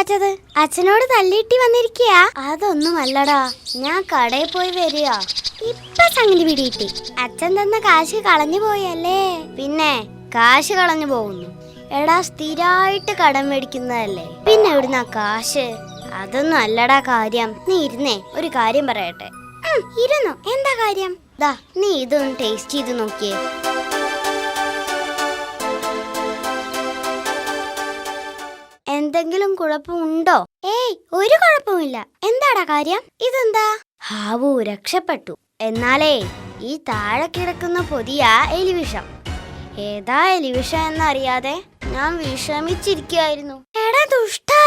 സംസാരിച്ചത്? അച്ഛനോട് തല്ലിട്ടി വന്നിരിക്കുക? അതൊന്നുമല്ലടാ, ഞാൻ കടയിൽ പോയി വരിക. ഇപ്പൊ സംഗതി പിടികിട്ടി. അച്ഛൻ തന്ന കാശ് കളഞ്ഞു പോയല്ലേ? പിന്നെ കാശ് കളഞ്ഞു പോകുന്നു. എടാ, സ്ഥിരായിട്ട് കടം മേടിക്കുന്നതല്ലേ, പിന്നെ എവിടുന്നാ കാശ്? അതൊന്നും അല്ലടാ കാര്യം. നീ ഇരുന്നേ, ഒരു കാര്യം പറയട്ടെ. ഇരുന്നോ? എന്താ കാര്യം? ദാ, നീ ഇതൊന്ന് ടേസ്റ്റ് ചെയ്ത് നോക്കിയേ. എന്തെങ്കിലും കുഴപ്പമുണ്ടോ? ഏയ്, ഒരു കുഴപ്പമില്ല. എന്താടാ കാര്യം? ഇതെന്താ? ഹാവു, രക്ഷപ്പെട്ടു. എന്നാലേ ഈ താഴെ കിടക്കുന്ന പൊതിയാ എലിവിഷം. ഏതാ എലിവിഷം എന്നറിയാതെ ഞാൻ വിഷമിച്ചിരിക്കുകയായിരുന്നു. എടാ ദുഷ്ടാ.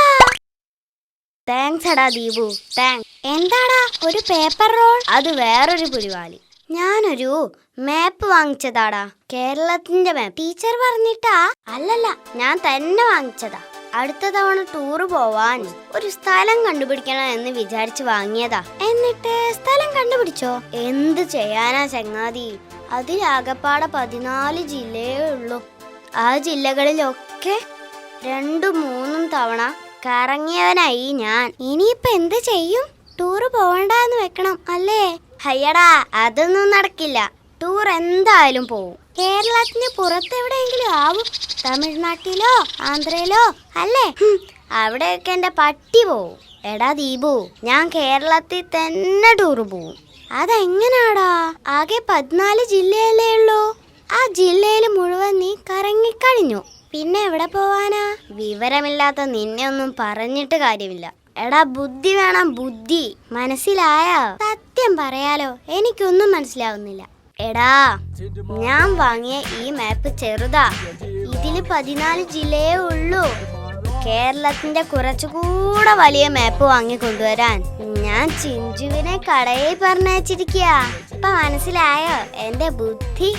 താങ്ക്സ് എടാ ദീപു, താങ്ക്സ്. എന്താടാ ഒരു പേപ്പർ റോൾ? അത് വേറൊരു പുലിവാലി. ഞാനൊരു മാപ്പ് വാങ്ങിച്ചതാടാ, കേരളത്തിന്റെ മാപ്പ്. ടീച്ചർ പറഞ്ഞിട്ടാ? അല്ലല്ല, ഞാൻ തന്നെ വാങ്ങിച്ചതാ. അടുത്ത തവണ ടൂറ് പോവാൻ ഒരു സ്ഥലം കണ്ടുപിടിക്കണം എന്ന് വിചാരിച്ച് വാങ്ങിയതാ. എന്നിട്ട് സ്ഥലം കണ്ടുപിടിച്ചോ? എന്ത് ചെയ്യാനാ ചങ്ങാതി, അതിലാകപ്പാടെ 14 ജില്ലയേ ഉള്ളൂ. ആ ജില്ലകളിലൊക്കെ 2-3 തവണ കറങ്ങിയവനായി ഞാൻ. ഇനിയിപ്പൊ എന്ത് ചെയ്യും? ടൂറ് പോവണ്ടെന്ന് വെക്കണം അല്ലേ? ഹയ്യടാ, അതൊന്നും നടക്കില്ല. ടൂർ എന്തായാലും പോവും. കേരളത്തിന് പുറത്തെവിടെയെങ്കിലും ആവും. തമിഴ്നാട്ടിലോ ആന്ധ്രയിലോ അല്ലേ? അവിടെയൊക്കെ എന്റെ പട്ടി പോവും. എടാ ദീപു, ഞാൻ കേരളത്തിൽ തന്നെ ടൂറ് പോവും. അതെങ്ങനാടാ? ആകെ 14 ജില്ലയല്ലേ ഉള്ളൂ. ആ ജില്ലയിൽ മുഴുവൻ നീ കറങ്ങിക്കഴിഞ്ഞു. പിന്നെ എവിടെ പോവാനാ? വിവരമില്ലാത്ത നിന്നെ ഒന്നും പറഞ്ഞിട്ട് കാര്യമില്ല. എടാ, ബുദ്ധി വേണം, ബുദ്ധി. മനസ്സിലായോ? സത്യം പറയാലോ, എനിക്കൊന്നും മനസ്സിലാവുന്നില്ല. എടാ, ഞാൻ വാങ്ങിയ ഈ മാപ്പ് ചെറുതാ. ഇതില് 14 ജില്ലയേ ഉള്ളൂ. കേരളത്തിന്റെ കുറച്ചുകൂടെ വലിയ മാപ്പ് വാങ്ങിക്കൊണ്ടുവരാൻ ഞാൻ ചിഞ്ചുവിനെ കടയിൽ പറഞ്ഞയച്ചിരിക്കുക. ഇപ്പൊ മനസ്സിലായോ എന്റെ ബുദ്ധി?